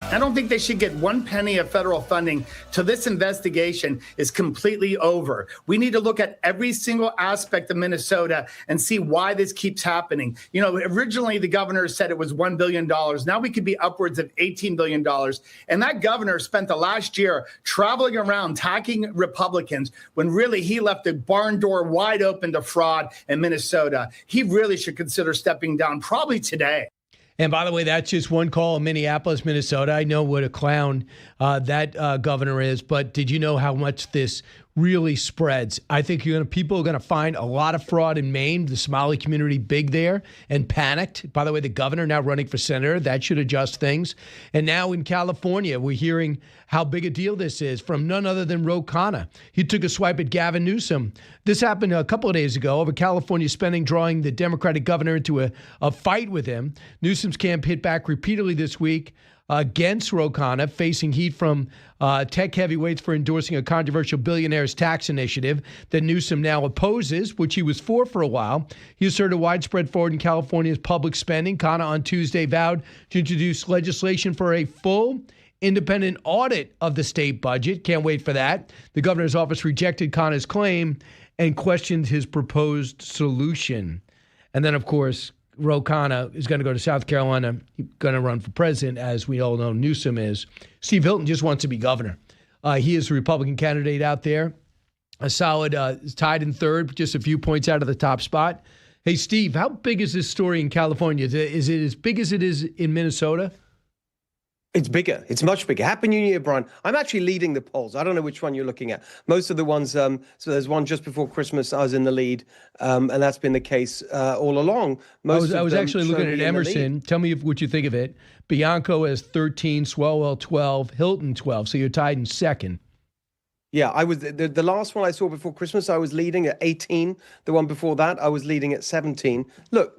I don't think they should get one penny of federal funding till this investigation is completely over. We need to look at every single aspect of Minnesota and see why this keeps happening. You know, originally the governor said it was $1 billion. Now we could be upwards of $18 billion. And that governor spent the last year traveling around attacking Republicans when really he left the barn door wide open to fraud in Minnesota. He really should consider stepping down probably today. And by the way, that's just one call in Minneapolis, Minnesota. I know what a clown that governor is, but did you know how much this really spreads? I think people are going to find a lot of fraud in Maine, the Somali community big there, and panicked. By the way, the governor now running for senator, that should adjust things. And now in California, we're hearing how big a deal this is from none other than Ro Khanna. He took a swipe at Gavin Newsom. This happened a couple of days ago over California spending, drawing the Democratic governor into a fight with him. Newsom's camp hit back repeatedly this week. against Ro Khanna, facing heat from tech heavyweights for endorsing a controversial billionaires tax initiative that Newsom now opposes, which he was for a while. He asserted widespread fraud in California's public spending. Khanna on Tuesday vowed to introduce legislation for a full independent audit of the state budget. Can't wait for that. The governor's office rejected Khanna's claim and questioned his proposed solution. And then, of course, Ro Khanna is going to go to South Carolina. He's going to run for president, as we all know Newsom is. Steve Hilton just wants to be governor. He is the Republican candidate out there. A solid, tied in third, just a few points out of the top spot. Hey, Steve, how big is this story in California? Is it as big as it is in Minnesota? It's bigger. It's much bigger. Happy New Year, Brian. I'm actually leading the polls. I don't know which one you're looking at. Most of the ones, so there's one just before Christmas, I was in the lead, and that's been the case all along. I was actually looking at Emerson. Tell me what you think of it. Bianco has 13, Swalwell 12, Hilton 12. So you're tied in second. Yeah, I was the last one I saw before Christmas, I was leading at 18. The one before that, I was leading at 17. Look,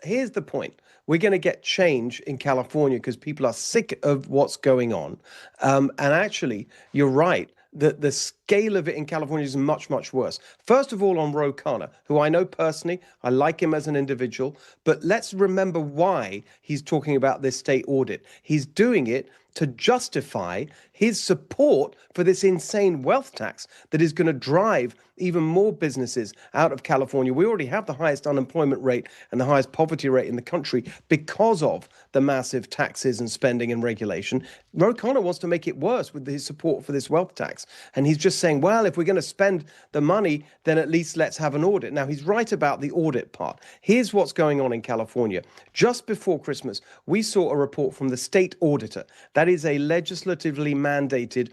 here's the point. We're going to get change in California because people are sick of what's going on. And actually, you're right. The scale of it in California is much, much worse. First of all, on Ro Khanna, who I know personally, I like him as an individual, but let's remember why he's talking about this state audit. He's doing it to justify his support for this insane wealth tax that is going to drive even more businesses out of California. We already have the highest unemployment rate and the highest poverty rate in the country because of the massive taxes and spending and regulation. Ro Khanna wants to make it worse with his support for this wealth tax. And he's just saying, well, if we're going to spend the money, then at least let's have an audit. Now, he's right about the audit part. Here's what's going on in California. Just before Christmas, we saw a report from the state auditor. That is a legislatively mandated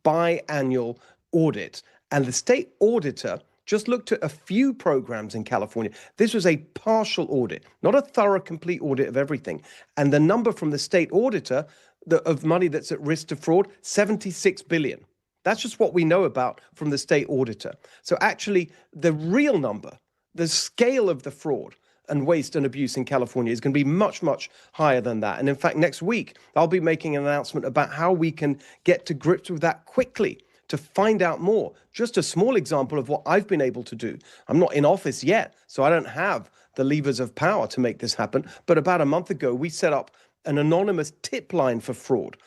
biannual audit. And the state auditor just looked at a few programs in California. This was a partial audit, not a thorough, complete audit of everything. And the number from the state auditor of money that's at risk to fraud, $76 billion. That's just what we know about from the state auditor. So actually, the real number, the scale of the fraud and waste and abuse in California is going to be much, much higher than that. And in fact, next week, I'll be making an announcement about how we can get to grips with that quickly to find out more. Just a small example of what I've been able to do. I'm not in office yet, so I don't have the levers of power to make this happen. But about a month ago, we set up an anonymous tip line for fraud,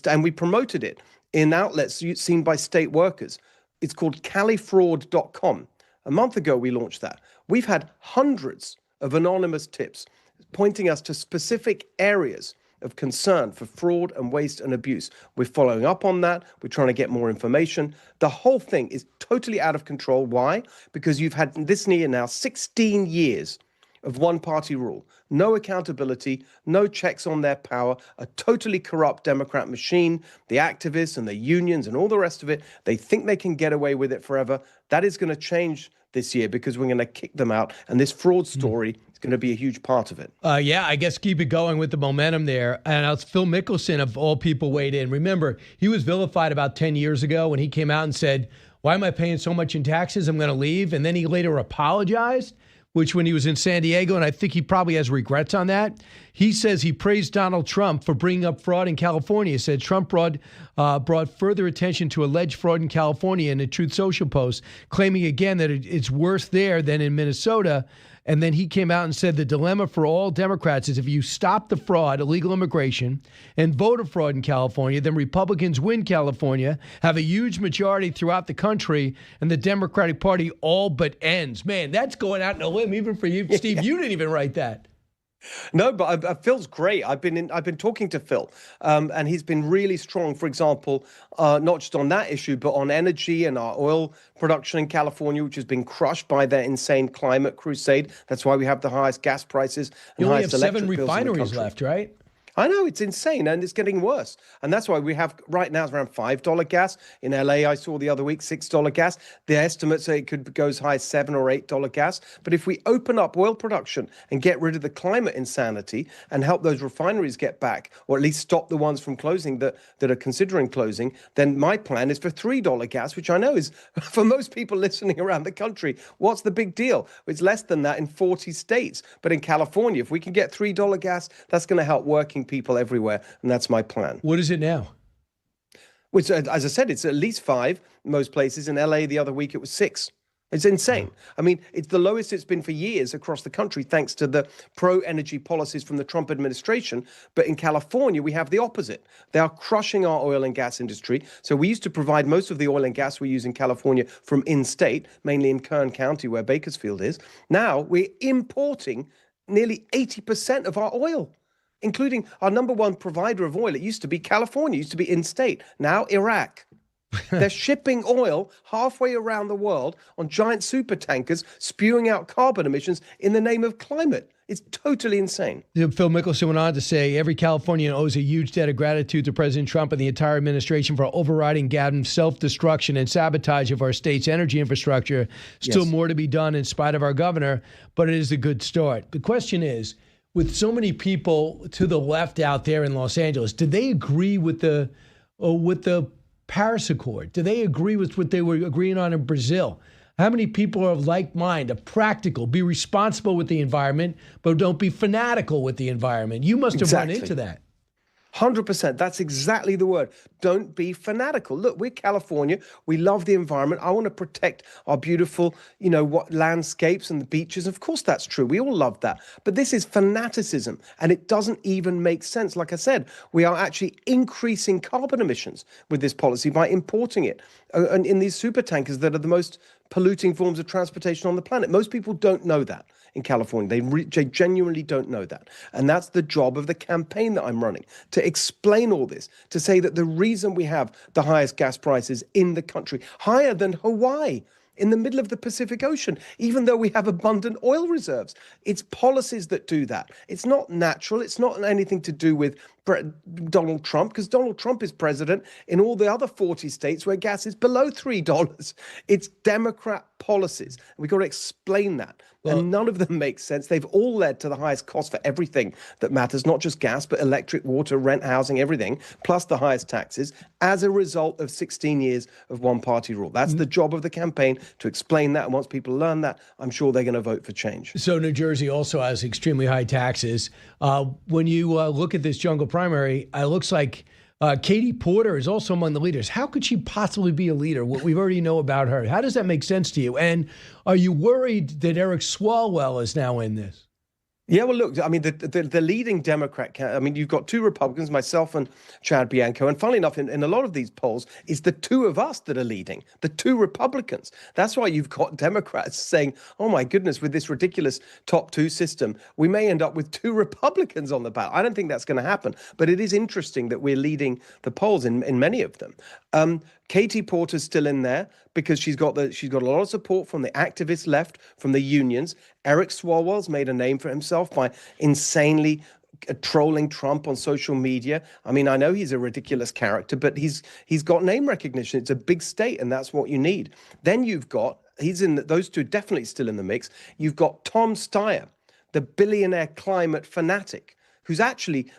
and we promoted it in outlets seen by state workers. It's called califraud.com. A month ago, we launched that. We've had hundreds of anonymous tips pointing us to specific areas of concern for fraud and waste and abuse. We're following up on that. We're trying to get more information. The whole thing is totally out of control. Why? Because you've had this year now 16 years of one-party rule. No accountability, no checks on their power, a totally corrupt Democrat machine, the activists and the unions and all the rest of it. They think they can get away with it forever. That is going to change this year because we're going to kick them out. And this fraud story is going to be a huge part of it. Yeah, I guess keep it going with the momentum there. And Phil Mickelson, of all people, weighed in. Remember, he was vilified about 10 years ago when he came out and said, why am I paying so much in taxes? I'm going to leave. And then he later apologized, which when he was in San Diego, and I think he probably has regrets on that. He says he praised Donald Trump for bringing up fraud in California. He said Trump brought further attention to alleged fraud in California in a Truth Social post, claiming again that it's worse there than in Minnesota. And then he came out and said the dilemma for all Democrats is if you stop the fraud, illegal immigration, and voter fraud in California, then Republicans win California, have a huge majority throughout the country, and the Democratic Party all but ends. Man, that's going out on a limb even for you, Steve. You didn't even write that. No, but Phil's great. I've been talking to Phil, and he's been really strong. For example, not just on that issue, but on energy and our oil production in California, which has been crushed by their insane climate crusade. That's why we have the highest gas prices and you only highest have 7 electric bills in the refineries country. left, right? I know, it's insane, and it's getting worse. And that's why we have, right now, it's around $5 gas. In LA, I saw the other week, $6 gas. The estimates say it could go as high as $7 or $8 gas. But if we open up oil production and get rid of the climate insanity and help those refineries get back, or at least stop the ones from closing that are considering closing, then my plan is for $3 gas, which I know is, for most people listening around the country, what's the big deal? It's less than that in 40 states. But in California, if we can get $3 gas, that's going to help working helping people everywhere, and that's my plan. What is it now? Which, as I said, it's at least 5 most places. In LA the other week, it was 6. It's insane. I mean, it's the lowest it's been for years across the country, thanks to the pro-energy policies from the Trump administration. But in California, we have the opposite. They are crushing our oil and gas industry. So we used to provide most of the oil and gas we use in California from in-state, mainly in Kern County, where Bakersfield is. Now we're importing nearly 80% of our oil, including our number one provider of oil. It used to be California, used to be in-state. Now Iraq. They're shipping oil halfway around the world on giant super tankers, spewing out carbon emissions in the name of climate. It's totally insane. Phil Mickelson went on to say every Californian owes a huge debt of gratitude to President Trump and the entire administration for overriding Gavin's self-destruction and sabotage of our state's energy infrastructure. Still more to be done in spite of our governor, but it is a good start. The question is, with so many people to the left out there in Los Angeles, did they agree with the Paris Accord? Do they agree with what they were agreeing on in Brazil? How many people are of like mind, are practical, be responsible with the environment, but don't be fanatical with the environment? You must have run into that. 100%. That's exactly the word. Don't be fanatical. Look, we're California. We love the environment. I want to protect our beautiful, landscapes and the beaches. Of course, that's true. We all love that. But this is fanaticism, and it doesn't even make sense. Like I said, we are actually increasing carbon emissions with this policy by importing it in these super tankers that are the most polluting forms of transportation on the planet. Most people don't know that in California. They genuinely don't know that. And that's the job of the campaign that I'm running, to explain all this, to say that the reason we have the highest gas prices in the country, higher than Hawaii, in the middle of the Pacific Ocean, even though we have abundant oil reserves. It's policies that do that. It's not natural. It's not anything to do with Donald Trump, because Donald Trump is president in all the other 40 states where gas is below $3. It's Democrat policies. We've got to explain that. And none of them make sense. They've all led to the highest cost for everything that matters, not just gas, but electric, water, rent, housing, everything, plus the highest taxes as a result of 16 years of one-party rule. That's the job of the campaign, to explain that. And once people learn that, I'm sure they're going to vote for change. So New Jersey also has extremely high taxes. When you look at this jungle primary, it looks like Katie Porter is also among the leaders. How could she possibly be a leader? What we already know about her. How does that make sense to you? And are you worried that Eric Swalwell is now in this? Yeah, well, look, I mean, the leading Democrat, you've got 2 Republicans, myself and Chad Bianco. And funnily enough, in a lot of these polls, it's the 2 of us that are leading, the 2 Republicans. That's why you've got Democrats saying, oh, my goodness, with this ridiculous top 2 system, we may end up with 2 Republicans on the ballot. I don't think that's going to happen. But it is interesting that we're leading the polls in many of them. Katie Porter's still in there because she's got a lot of support from the activist left, from the unions. Eric Swalwell's made a name for himself by insanely trolling Trump on social media. I mean, I know he's a ridiculous character, but he's got name recognition. It's a big state, and that's what you need. Then you've got, those 2 definitely still in the mix. You've got Tom Steyer, the billionaire climate fanatic, who's actually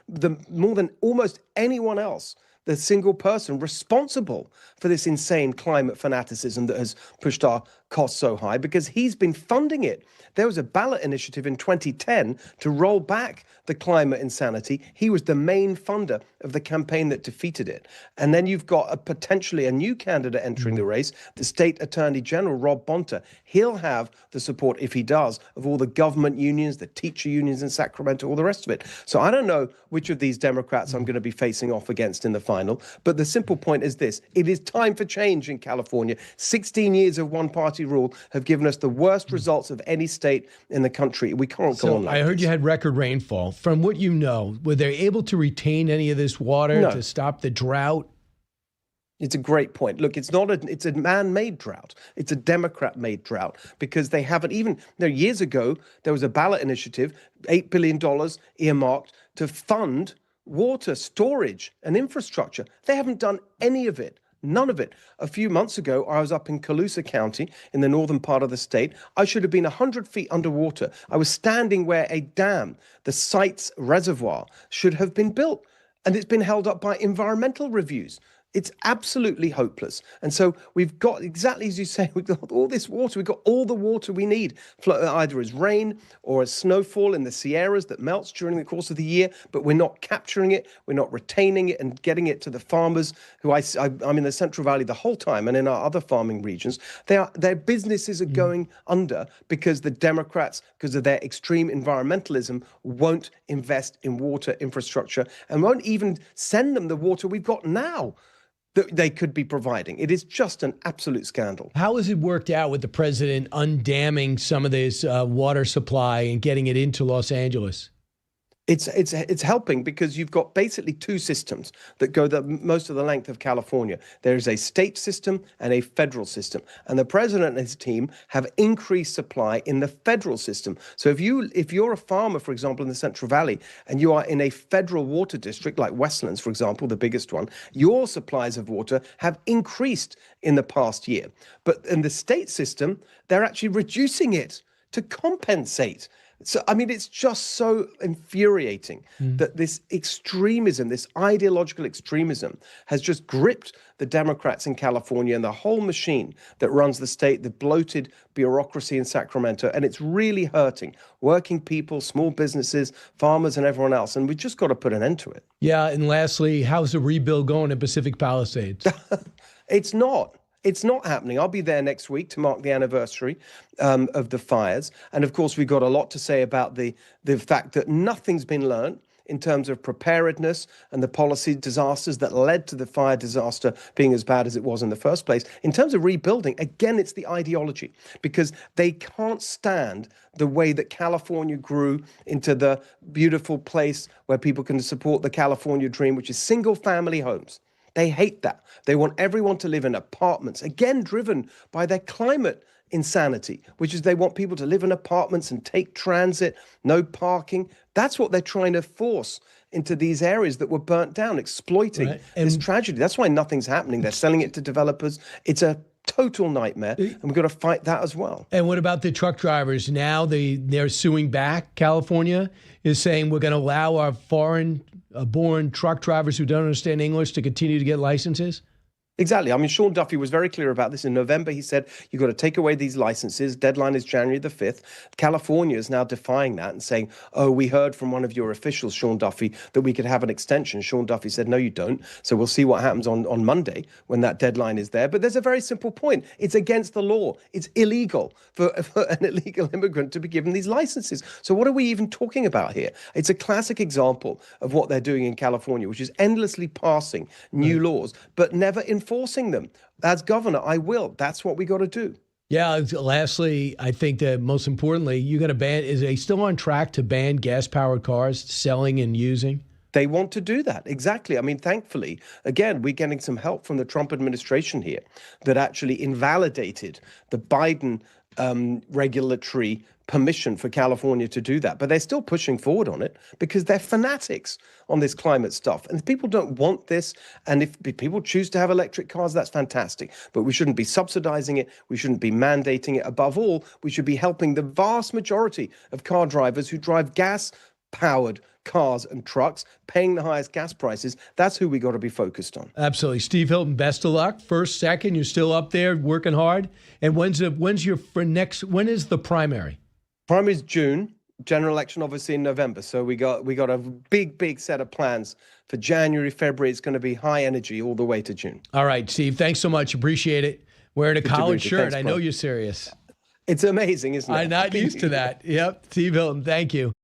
more than almost anyone else, the single person responsible for this insane climate fanaticism that has pushed our costs so high, because he's been funding it. There was a ballot initiative in 2010 to roll back the climate insanity. He was the main funder of the campaign that defeated it. And then you've got potentially a new candidate entering the race, the state attorney general, Rob Bonta. He'll have the support, if he does, of all the government unions, the teacher unions in Sacramento, all the rest of it. So I don't know which of these Democrats I'm going to be facing off against in the final. But the simple point is this: it is time for change in California. 16 years of one-party rule have given us the worst results of any state in the country. We can't go on like I heard you had record rainfall. From what you know, were they able to retain any of this water to stop the drought? It's a great point. Look, it's a man-made drought. It's a Democrat-made drought, because they haven't even, years ago, there was a ballot initiative, $8 billion earmarked to fund water storage and infrastructure. They haven't done any of it. None of it. A few months ago, I was up in Colusa County in the northern part of the state. I should have been 100 feet underwater. I was standing where a dam, the Sites Reservoir, should have been built. And it's been held up by environmental reviews. It's absolutely hopeless. And so we've got, exactly as you say, we've got all this water. We've got all the water we need, either as rain or as snowfall in the Sierras that melts during the course of the year, but we're not capturing it. We're not retaining it and getting it to the farmers who I'm in the Central Valley the whole time, and in our other farming regions. Their businesses are going under because the Democrats, because of their extreme environmentalism, won't invest in water infrastructure and won't even send them the water we've got now that they could be providing. It is just an absolute scandal. How has it worked out with the president undamming some of this water supply and getting it into Los Angeles? It's helping because you've got basically two systems that go most of the length of California. There is a state system and a federal system. And the president and his team have increased supply in the federal system. So if you're a farmer, for example, in the Central Valley, and you are in a federal water district like Westlands, for example, the biggest one, your supplies of water have increased in the past year. But in the state system, they're actually reducing it to compensate. So, I mean, it's just so infuriating that this extremism, this ideological extremism, has just gripped the Democrats in California and the whole machine that runs the state, the bloated bureaucracy in Sacramento. And it's really hurting working people, small businesses, farmers, and everyone else. And we've just got to put an end to it. Yeah. And lastly, how's the rebuild going in Pacific Palisades? It's not. It's not happening. I'll be there next week to mark the anniversary of the fires. And of course, we've got a lot to say about the fact that nothing's been learned in terms of preparedness and the policy disasters that led to the fire disaster being as bad as it was in the first place. In terms of rebuilding, again, it's the ideology, because they can't stand the way that California grew into the beautiful place where people can support the California dream, which is single-family homes. They hate that. They want everyone to live in apartments, again, driven by their climate insanity, which is they want people to live in apartments and take transit, no parking. That's what they're trying to force into these areas that were burnt down, exploiting this tragedy. That's why nothing's happening. They're selling it to developers. It's a total nightmare, and we've got to fight that as well. And what about the truck drivers? Now they're suing back. California is saying we're going to allow our foreign-born truck drivers who don't understand English to continue to get licenses? Exactly. I mean, Sean Duffy was very clear about this in November. He said, you've got to take away these licenses. Deadline is January the 5th. California is now defying that and saying, oh, we heard from one of your officials, Sean Duffy, that we could have an extension. Sean Duffy said, no, you don't. So we'll see what happens on Monday when that deadline is there. But there's a very simple point. It's against the law. It's illegal for an illegal immigrant to be given these licenses. So what are we even talking about here? It's a classic example of what they're doing in California, which is endlessly passing new laws, but never enforcing them. As governor, I will. That's what we got to do. Yeah. Lastly, I think that most importantly, you're going to ban, is they still on track to ban gas-powered cars selling and using? They want to do that. Exactly. I mean, thankfully, again, we're getting some help from the Trump administration here that actually invalidated the Biden regulatory permission for California to do that. But they're still pushing forward on it because they're fanatics on this climate stuff. And people don't want this. And if people choose to have electric cars, that's fantastic. But we shouldn't be subsidizing it. We shouldn't be mandating it. Above all, we should be helping the vast majority of car drivers who drive gas-powered cars and trucks, paying the highest gas prices. That's who we got to be focused on. Absolutely. Steve Hilton, best of luck. First, second, you're still up there working hard. And when is the primary? Primary is June. General election, obviously, in November. So we got a big set of plans for January, February. It's going to be high energy all the way to June. All right, Steve. Thanks so much. Appreciate it. Wearing a collared shirt. Thanks, I know you're serious. It's amazing, isn't it? I'm not used to that. Yep. Steve Hilton, thank you.